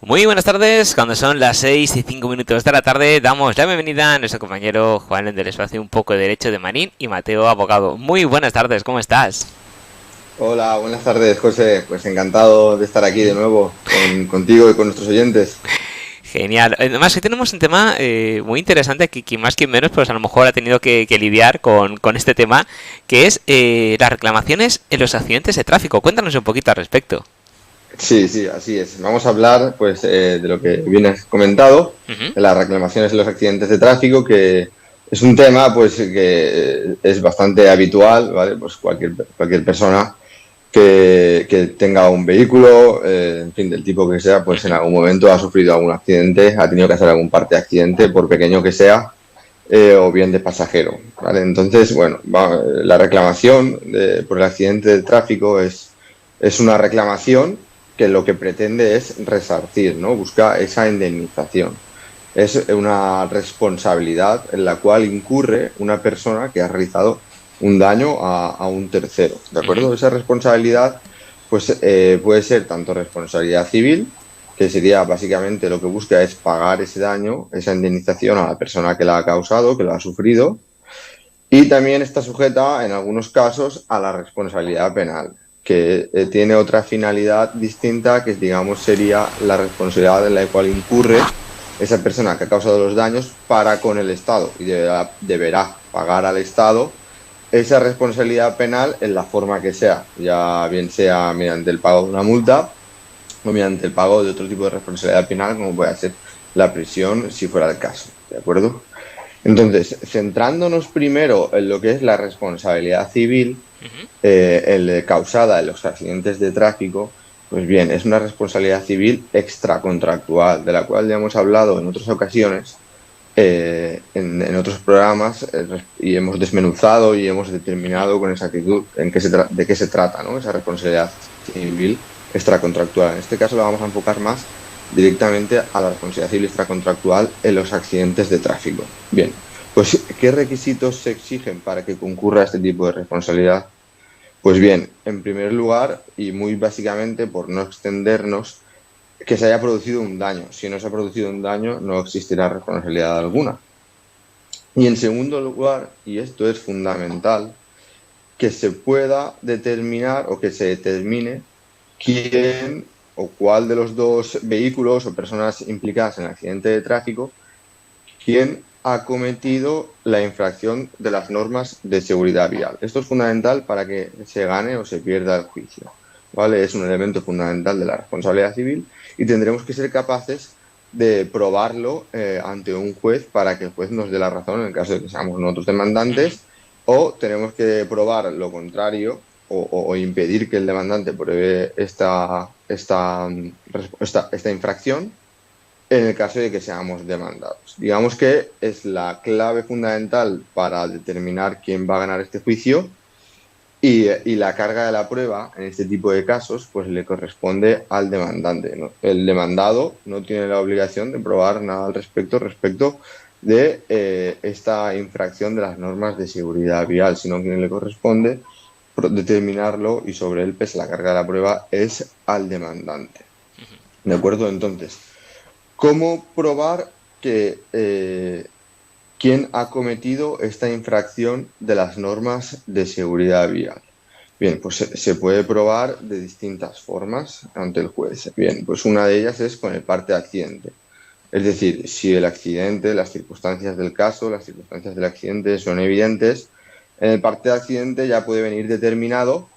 Muy buenas tardes, cuando son las 6:05 de la tarde, damos la bienvenida a nuestro compañero Juan del Espacio Un poco de Derecho de Marín y Mateo Abogado. Muy buenas tardes, ¿cómo estás? Hola, buenas tardes, José. Pues encantado de estar aquí de nuevo contigo y con nuestros oyentes. Genial. Además, hoy tenemos un tema muy interesante que más que menos, pues a lo mejor ha tenido que lidiar con este tema, que es las reclamaciones en los accidentes de tráfico. Cuéntanos un poquito al respecto. Sí, sí, así es. Vamos a hablar, pues, de lo que vienes comentado, Ujú. de las reclamaciones en los accidentes de tráfico, que es un tema, pues, que es bastante habitual, ¿vale? Pues cualquier persona que tenga un vehículo, en fin, del tipo que sea, pues en Ujú. algún momento ha sufrido algún accidente, ha tenido que hacer algún parte de accidente, por pequeño que sea, o bien de pasajero, ¿vale? Entonces, bueno, la reclamación por el accidente de tráfico es una reclamación que lo que pretende es resarcir, ¿no? Busca esa indemnización. Es una responsabilidad en la cual incurre una persona que ha realizado un daño a un tercero, ¿de Ujú. acuerdo? Esa responsabilidad, pues, puede ser tanto responsabilidad civil, que sería básicamente lo que busca es pagar ese daño, esa indemnización a la persona que la ha causado, que lo ha sufrido, y también está sujeta en algunos casos a la responsabilidad penal, que tiene otra finalidad distinta, que digamos sería la responsabilidad en la cual incurre esa persona que ha causado los daños para con el Estado y deberá pagar al Estado esa responsabilidad penal en la forma que sea, ya bien sea mediante el pago de una multa o mediante el pago de otro tipo de responsabilidad penal, como puede ser la prisión, si fuera el caso, ¿de acuerdo? Entonces, centrándonos primero en lo que es la responsabilidad civil, Ujú. causada en los accidentes de tráfico, pues bien, es una responsabilidad civil extracontractual, de la cual ya hemos hablado en otras ocasiones, en otros programas, y hemos desmenuzado y hemos Ujú. determinado con exactitud de qué se trata, ¿no? Esa responsabilidad civil extracontractual. En este caso la vamos a enfocar más directamente a la responsabilidad civil extracontractual en los accidentes de tráfico. Bien, pues ¿qué requisitos se exigen para que concurra este tipo de responsabilidad? Pues bien, en primer lugar, y muy básicamente por no extendernos, que se haya producido un daño. Si no se ha producido un daño, no existirá responsabilidad alguna. Y en segundo lugar, y esto es fundamental, que se pueda determinar o que se determine quién o cuál de los dos vehículos o personas implicadas en el accidente de tráfico, quién ha cometido la infracción de las normas de seguridad vial. Esto es fundamental para que se gane o se pierda el juicio, ¿vale? Es un elemento fundamental de la responsabilidad civil y tendremos que ser capaces de probarlo ante un juez para que el juez nos dé la razón en el caso de que seamos nosotros Ujú. demandantes, o tenemos que probar lo contrario o impedir que el demandante pruebe esta infracción en el caso de que seamos demandados. Digamos que es la clave fundamental para determinar quién va a ganar este juicio, y la carga de la prueba en este tipo de casos pues le corresponde al demandante, ¿no? El demandado no tiene la obligación de probar nada al respecto de esta infracción de las normas de seguridad vial, sino que le corresponde determinarlo, y sobre él pesa la carga de la prueba es al demandante. ¿De acuerdo? Entonces, ¿cómo probar que quién ha cometido esta infracción de las normas de seguridad vial? Bien, pues se puede probar de distintas formas ante el juez. Bien, pues una de ellas es con el parte de accidente. Es decir, si el accidente, las circunstancias del caso, las circunstancias del accidente son evidentes, en el parte de accidente ya puede venir determinado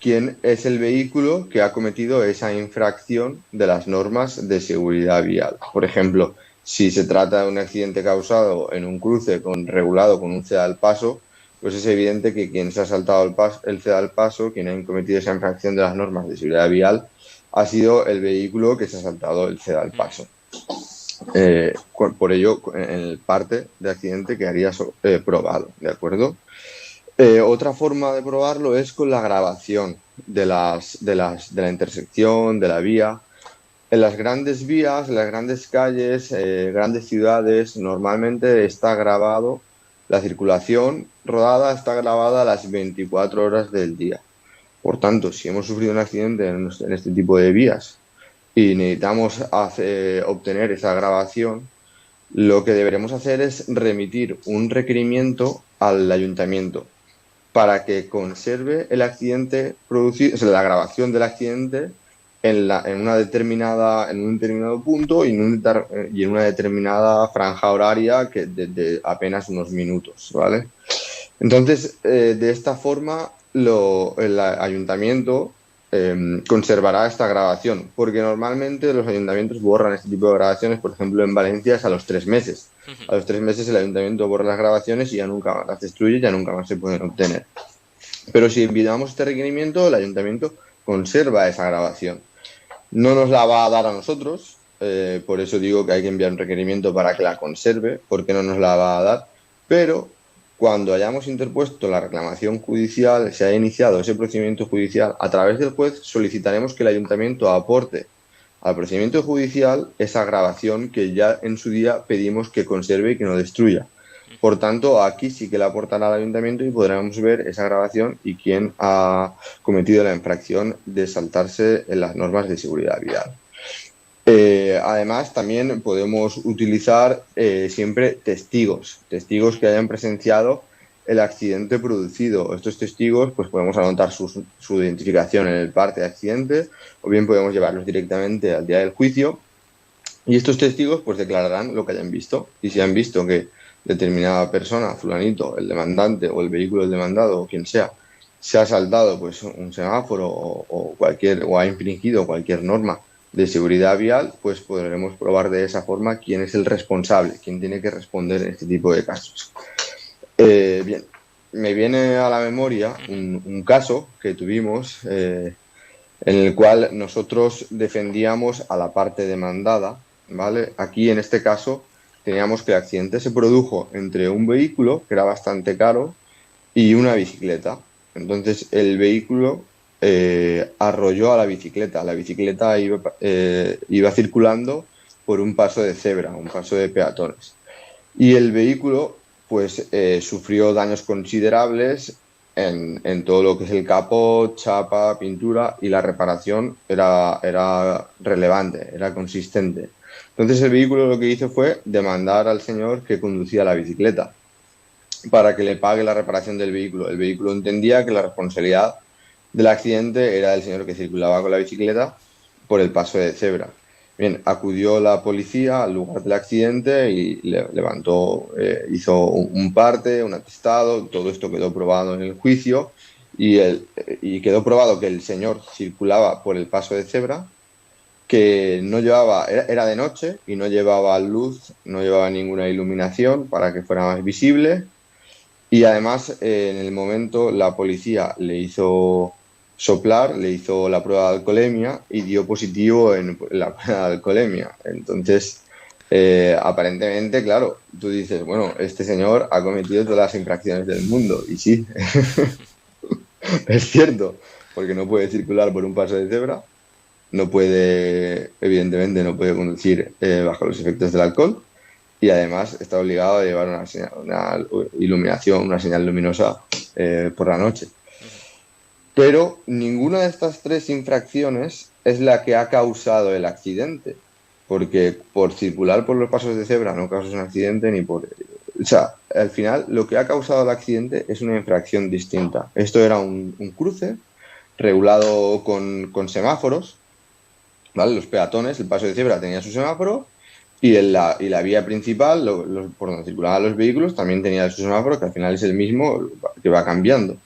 quién es el vehículo que ha cometido esa infracción de las normas de seguridad vial. Por ejemplo, si se trata de un accidente causado en un cruce regulado con un ceda al paso, pues es evidente que quien se ha saltado el ceda al paso, quien ha cometido esa infracción de las normas de seguridad vial, ha sido el vehículo que se ha saltado el ceda al Ujú. paso. Por ello, en el parte de accidente quedaría probado, ¿de acuerdo? Otra forma de probarlo es con la grabación de la intersección, de la vía. En las grandes vías, en las grandes calles, grandes ciudades, normalmente está grabado, la circulación rodada está grabada a las 24 horas del día. Por tanto, si hemos sufrido un accidente en este tipo de vías, y necesitamos obtener esa grabación, lo que deberemos hacer es remitir un requerimiento al ayuntamiento para que conserve el accidente producido, o sea, la grabación del accidente en una determinada, en un determinado punto y en una determinada franja horaria que de apenas unos minutos, ¿vale? Entonces, de esta forma, el ayuntamiento conservará esta grabación, porque normalmente los ayuntamientos borran este tipo de grabaciones, por ejemplo, en Valencia es a los 3 meses. A los 3 meses el ayuntamiento borra las grabaciones y ya nunca más las destruye, ya nunca más se pueden obtener. Pero si enviamos este requerimiento, el ayuntamiento conserva esa grabación. No nos la va a dar a nosotros, por eso digo que hay que enviar un requerimiento para que la conserve, porque no nos la va a dar, pero cuando hayamos interpuesto la reclamación judicial, se haya iniciado ese procedimiento judicial, a través del juez solicitaremos que el ayuntamiento aporte al procedimiento judicial esa grabación que ya en su día pedimos que conserve y que no destruya. Por tanto, aquí sí que la aportará al ayuntamiento y podremos ver esa grabación y quién ha cometido la infracción de saltarse en las normas de seguridad vial. Además, también podemos utilizar siempre testigos que hayan presenciado el accidente producido. Estos testigos, pues podemos anotar su identificación en el parte de accidente o bien podemos llevarlos directamente al día del juicio y estos testigos pues declararán lo que hayan visto y si han visto que determinada persona, fulanito, el demandante o el vehículo del demandado o quien sea, se ha saltado pues un semáforo o ha infringido cualquier norma de seguridad vial, pues podremos probar de esa forma quién es el responsable, quién tiene que responder en este tipo de casos. Bien, me viene a la memoria un caso que tuvimos en el cual nosotros defendíamos a la parte demandada, ¿vale? Aquí en este caso teníamos que el accidente se produjo entre un vehículo, que era bastante caro, y una bicicleta. Entonces el vehículo arrolló a la bicicleta. La bicicleta iba circulando por un paso de cebra, un paso de peatones. Y el vehículo pues sufrió daños considerables en todo lo que es el capó, chapa, pintura y la reparación era relevante, era consistente. Entonces el vehículo lo que hizo fue demandar al señor que conducía la bicicleta para que le pague la reparación del vehículo. El vehículo entendía que la responsabilidad del accidente era del señor que circulaba con la bicicleta por el paso de cebra. Bien, acudió la policía al lugar del accidente y levantó, hizo un parte, un atestado, todo esto quedó probado en el juicio y quedó probado que el señor circulaba por el paso de cebra, que no llevaba, era de noche y no llevaba luz, no llevaba ninguna iluminación para que fuera más visible y además en el momento la policía le hizo soplar, le hizo la prueba de alcoholemia y dio positivo en la prueba de alcoholemia. Entonces, aparentemente, claro, tú dices, bueno, este señor ha cometido todas las infracciones del mundo. Y sí, es cierto, porque no puede circular por un paso de cebra, no puede, evidentemente, no puede conducir bajo los efectos del alcohol y además está obligado a llevar una iluminación, una señal luminosa por la noche. Pero ninguna de estas tres infracciones es la que ha causado el accidente, porque por circular por los pasos de cebra no causas un accidente ni por... O sea, al final lo que ha causado el accidente es una infracción distinta. Esto era un cruce regulado con semáforos, ¿vale? Los peatones, el paso de cebra tenía su semáforo y la vía principal, por donde circulaban los vehículos, también tenía su semáforo, que al final es el mismo que va cambiando.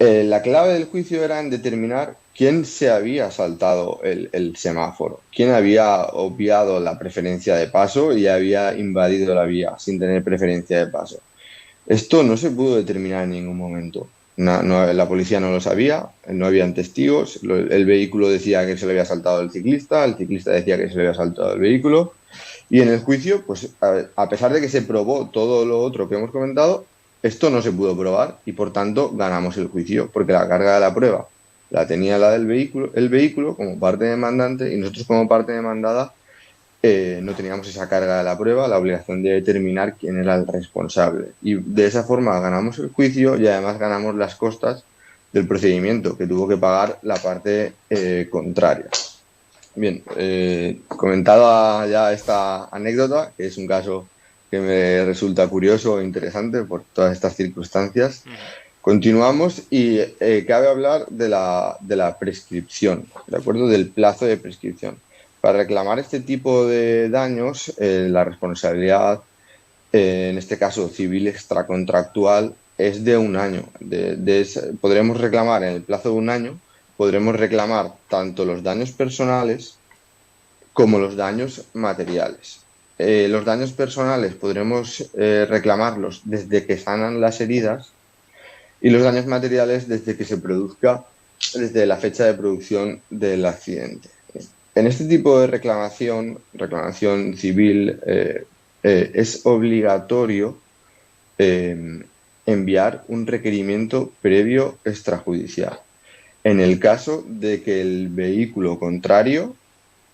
La clave del juicio era en determinar quién se había saltado el semáforo, quién había obviado la preferencia de paso y había invadido la vía sin tener preferencia de paso. Esto no se pudo determinar en ningún momento. La policía no lo sabía, no habían testigos, el vehículo decía que se le había saltado el ciclista decía que se le había saltado el vehículo. Y en el juicio, pues a pesar de que se probó todo lo otro que hemos comentado, esto no se pudo probar y por tanto ganamos el juicio, porque la carga de la prueba la tenía el vehículo como parte demandante y nosotros como parte demandada no teníamos esa carga de la prueba, la obligación de determinar quién era el responsable. Y de esa forma ganamos el juicio y además ganamos las costas del procedimiento, que tuvo que pagar la parte contraria. Bien, comentada ya esta anécdota, que es un caso que me resulta curioso e interesante por todas estas circunstancias, Ujú. continuamos y cabe hablar de la prescripción, ¿de acuerdo? Del plazo de prescripción. Para reclamar este tipo de daños, la responsabilidad, en este caso civil extracontractual, es de un año. Podremos reclamar en el plazo de un año, podremos reclamar tanto los daños personales como los daños materiales. Los daños personales podremos reclamarlos desde que sanan las heridas y los daños materiales desde que se produzca, desde la fecha de producción del accidente. En este tipo de reclamación, reclamación civil, es obligatorio eh, enviar un requerimiento previo extrajudicial. En el caso de que el vehículo contrario,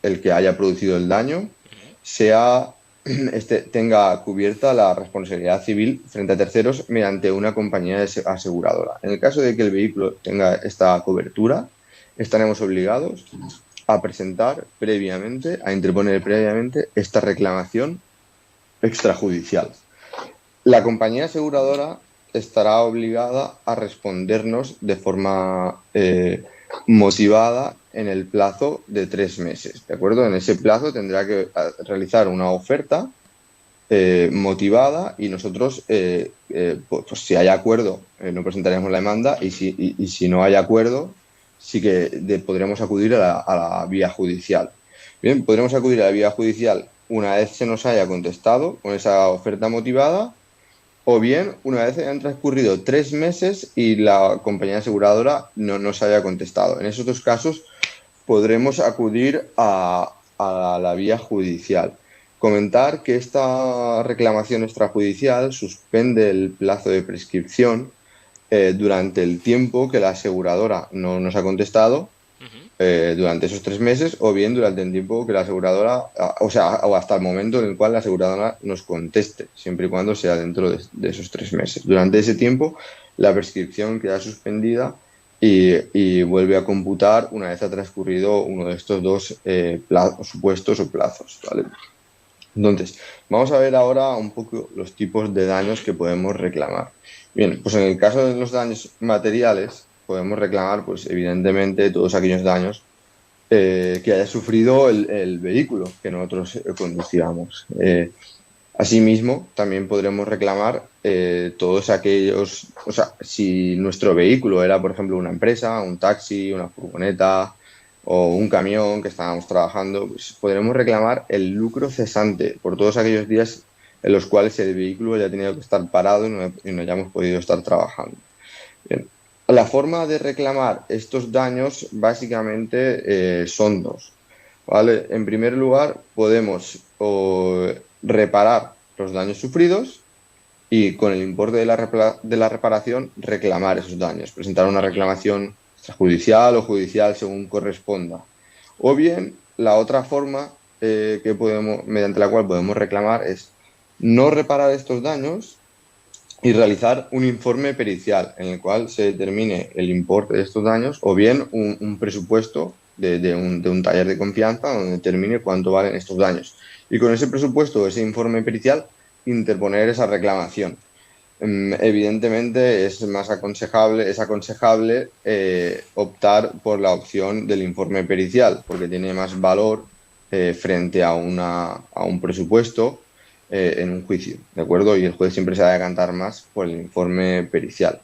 el que haya producido el daño, sea, tenga cubierta la responsabilidad civil frente a terceros mediante una compañía aseguradora. En el caso de que el vehículo tenga esta cobertura, estaremos obligados a presentar previamente, a interponer previamente esta reclamación extrajudicial. La compañía aseguradora estará obligada a respondernos de forma motivada en el plazo de 3 meses, ¿de acuerdo? En ese plazo tendrá que realizar una oferta motivada y nosotros, pues si hay acuerdo, no presentaremos la demanda y si no hay acuerdo, sí que podremos acudir a la vía judicial. Bien, podremos acudir a la vía judicial una vez se nos haya contestado con esa oferta motivada o bien una vez hayan transcurrido 3 meses y la compañía aseguradora no nos haya contestado. En esos dos casos podremos acudir a la vía judicial. Comentar que esta reclamación extrajudicial suspende el plazo de prescripción durante el tiempo que la aseguradora no nos ha contestado, Ujú. durante esos 3 meses, o bien durante el tiempo que la aseguradora, o sea, o hasta el momento en el cual la aseguradora nos conteste, siempre y cuando sea dentro de esos 3 meses. Durante ese tiempo, la prescripción queda suspendida y vuelve a computar una vez ha transcurrido uno de estos dos supuestos o plazos, ¿vale? Entonces, vamos a ver ahora un poco los tipos de daños que podemos reclamar. Bien, pues en el caso de los daños materiales, podemos reclamar, pues evidentemente, todos aquellos daños que haya sufrido el vehículo que nosotros conducíamos. Asimismo, también podremos reclamar todos aquellos, o sea, si nuestro vehículo era, por ejemplo, una empresa, un taxi, una furgoneta o un camión que estábamos trabajando, pues podremos reclamar el lucro cesante por todos aquellos días en los cuales el vehículo haya tenido que estar parado y no hayamos podido estar trabajando. Bien. La forma de reclamar estos daños básicamente son dos, ¿vale? En primer lugar, podemos reparar los daños sufridos y con el importe de la reparación reclamar esos daños, presentar una reclamación extrajudicial o judicial según corresponda. O bien, la otra forma mediante la cual podemos reclamar es no reparar estos daños y realizar un informe pericial en el cual se determine el importe de estos daños o bien un presupuesto de un taller de confianza donde determine cuánto valen estos daños. Y con ese presupuesto o ese informe pericial interponer esa reclamación. Evidentemente es aconsejable optar por la opción del informe pericial porque tiene más valor frente a un presupuesto en un juicio, ¿de acuerdo? Y el juez siempre se va a decantar más por el informe pericial.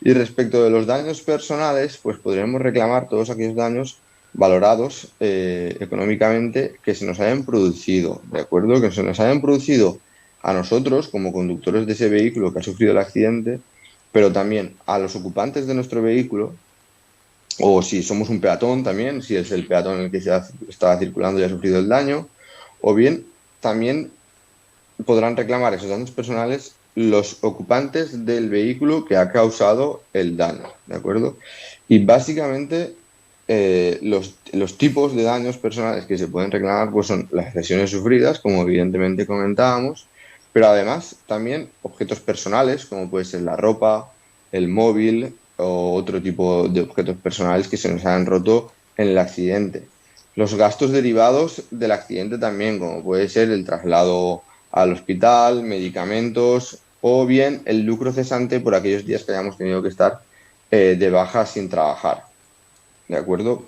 Y respecto de los daños personales, pues podremos reclamar todos aquellos daños valorados económicamente que se nos hayan producido, ¿de acuerdo? Que se nos hayan producido a nosotros como conductores de ese vehículo que ha sufrido el accidente, pero también a los ocupantes de nuestro vehículo, o si somos un peatón también, si es el peatón el que estaba circulando y ha sufrido el daño, o bien también podrán reclamar esos daños personales los ocupantes del vehículo que ha causado el daño, ¿de acuerdo? Y básicamente los tipos de daños personales que se pueden reclamar pues son las lesiones sufridas, como evidentemente comentábamos, pero además también objetos personales, como puede ser la ropa, el móvil o otro tipo de objetos personales que se nos hayan roto en el accidente. Los gastos derivados del accidente también, como puede ser el traslado al hospital, medicamentos o bien el lucro cesante por aquellos días que hayamos tenido que estar de baja sin trabajar. ¿De acuerdo?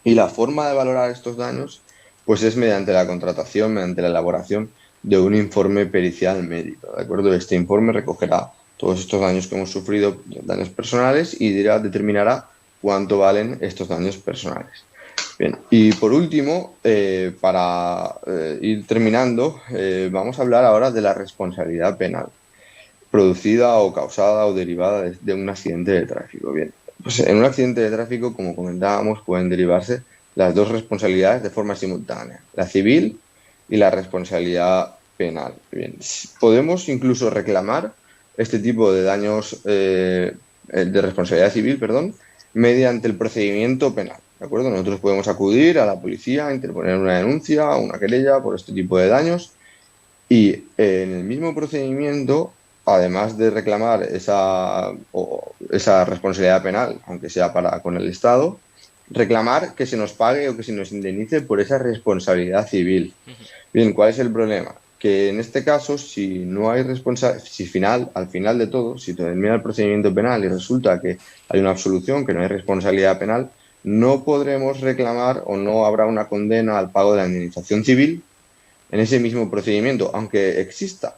Y la forma de valorar estos daños, pues es mediante la contratación, mediante la elaboración de un informe pericial médico, ¿de acuerdo? Este informe recogerá todos estos daños que hemos sufrido, daños personales, y determinará cuánto valen estos daños personales. Bien, y por último, para ir terminando, vamos a hablar ahora de la responsabilidad penal, producida o causada o derivada de un accidente de tráfico. Bien, pues en un accidente de tráfico, como comentábamos, pueden derivarse las dos responsabilidades de forma simultánea, la civil y la responsabilidad penal. Bien, podemos incluso reclamar este tipo de daños de responsabilidad civil, perdón, mediante el procedimiento penal. ¿De acuerdo? Nosotros podemos acudir a la policía, interponer una denuncia o una querella por este tipo de daños y en el mismo procedimiento, además de reclamar esa responsabilidad penal, aunque sea con el Estado, reclamar que se nos pague o que se nos indemnice por esa responsabilidad civil. Bien, ¿cuál es el problema? Que en este caso, si no hay al final de todo, si termina el procedimiento penal y resulta que hay una absolución, que no hay responsabilidad penal, no podremos reclamar o no habrá una condena al pago de la indemnización civil en ese mismo procedimiento, aunque exista.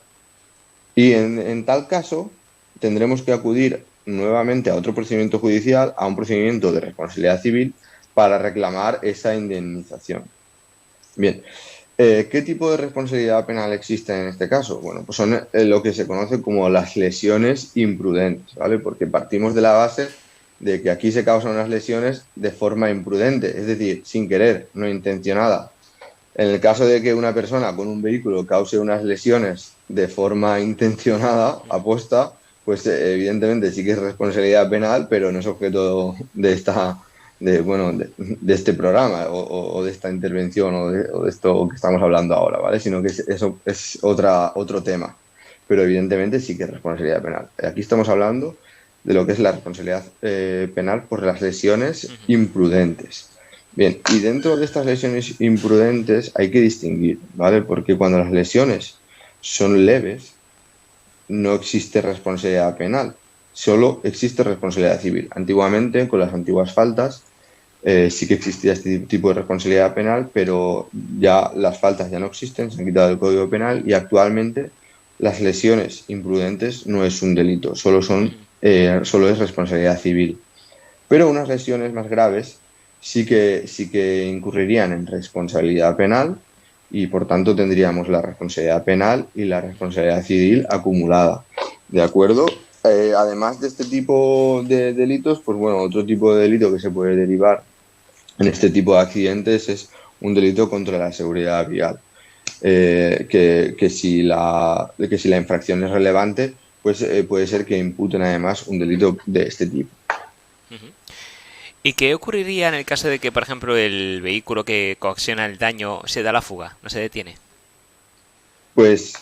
Y en tal caso, tendremos que acudir nuevamente a otro procedimiento judicial, a un procedimiento de responsabilidad civil, para reclamar esa indemnización. Bien, ¿qué tipo de responsabilidad penal existe en este caso? Bueno, pues son lo que se conoce como las lesiones imprudentes, ¿vale? Porque partimos de la base de que aquí se causan unas lesiones de forma imprudente, es decir, sin querer, no intencionada. En el caso de que una persona con un vehículo cause unas lesiones de forma intencionada, aposta, pues evidentemente sí que es responsabilidad penal, pero no es objeto de este programa o de esta intervención o de esto que estamos hablando ahora, ¿vale? Sino que eso es otro tema. Pero evidentemente sí que es responsabilidad penal. Aquí estamos hablando de lo que es la responsabilidad penal por las lesiones imprudentes. Bien, y dentro de estas lesiones imprudentes hay que distinguir, ¿vale? Porque cuando las lesiones son leves, no existe responsabilidad penal, solo existe responsabilidad civil. Antiguamente, con las antiguas faltas, sí que existía este tipo de responsabilidad penal, pero ya las faltas ya no existen, se han quitado del Código Penal y actualmente las lesiones imprudentes no es un delito, solo es responsabilidad civil. Pero unas lesiones más graves sí que incurrirían en responsabilidad penal y por tanto tendríamos la responsabilidad penal y la responsabilidad civil acumulada. ¿De acuerdo? Además de este tipo de delitos, pues bueno, otro tipo de delito que se puede derivar en este tipo de accidentes es un delito contra la seguridad vial. Que si la infracción es relevante, pues puede ser que imputen además un delito de este tipo. ¿Y qué ocurriría en el caso de que, por ejemplo, el vehículo que ocasiona el daño se da la fuga, no se detiene? Pues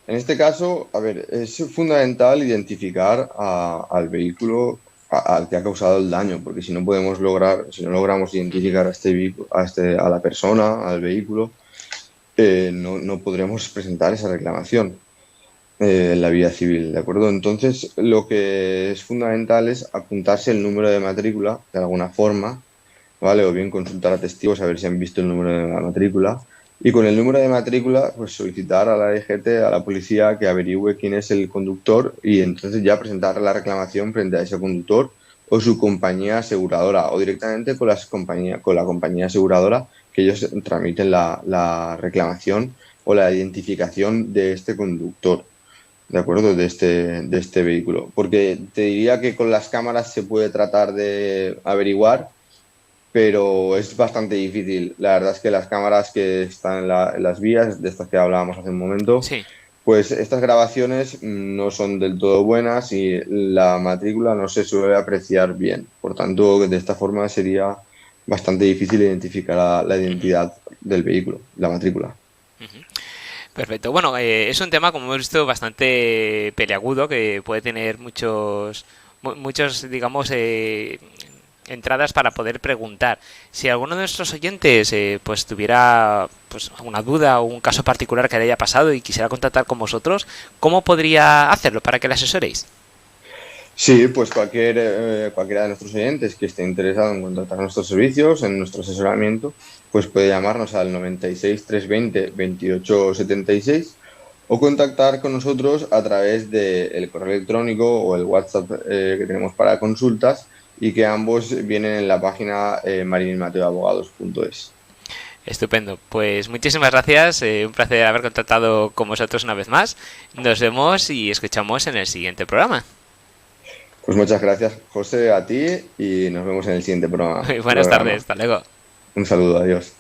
en este caso, a ver, es fundamental identificar al vehículo al que ha causado el daño, porque si no logramos identificar a este vehículo, a la persona, al vehículo, no podremos presentar esa reclamación en la vía civil, ¿de acuerdo? Entonces, lo que es fundamental es apuntarse el número de matrícula de alguna forma, ¿vale? O bien consultar a testigos a ver si han visto el número de la matrícula. Y con el número de matrícula, pues solicitar a la DGT, a la policía, que averigüe quién es el conductor y entonces ya presentar la reclamación frente a ese conductor o su compañía aseguradora o directamente con la compañía aseguradora, que ellos tramiten la reclamación o la identificación de este conductor, ¿de acuerdo? De este vehículo. Porque te diría que con las cámaras se puede tratar de averiguar, pero es bastante difícil. La verdad es que las cámaras que están en las vías, de estas que hablábamos hace un momento, Sí. pues estas grabaciones no son del todo buenas y la matrícula no se suele apreciar bien. Por tanto, de esta forma sería bastante difícil identificar la identidad del vehículo, la matrícula. Perfecto. Bueno, es un tema, como hemos visto, bastante peliagudo, que puede tener muchos, digamos, entradas para poder preguntar. Si alguno de nuestros oyentes pues tuviera pues una duda o un caso particular que le haya pasado y quisiera contactar con vosotros, ¿cómo podría hacerlo para que le asesoréis? Sí, pues cualquiera de nuestros oyentes que esté interesado en contratar nuestros servicios, en nuestro asesoramiento, pues puede llamarnos al 96 320 28 76 o contactar con nosotros a través del correo electrónico o el WhatsApp que tenemos para consultas y que ambos vienen en la página marinelmateoabogados.es. Estupendo. Pues muchísimas gracias. Un placer haber contactado con vosotros una vez más. Nos vemos y escuchamos en el siguiente programa. Pues muchas gracias, José, a ti y nos vemos en el siguiente programa. Buenas tardes. Hasta luego. Un saludo, adiós.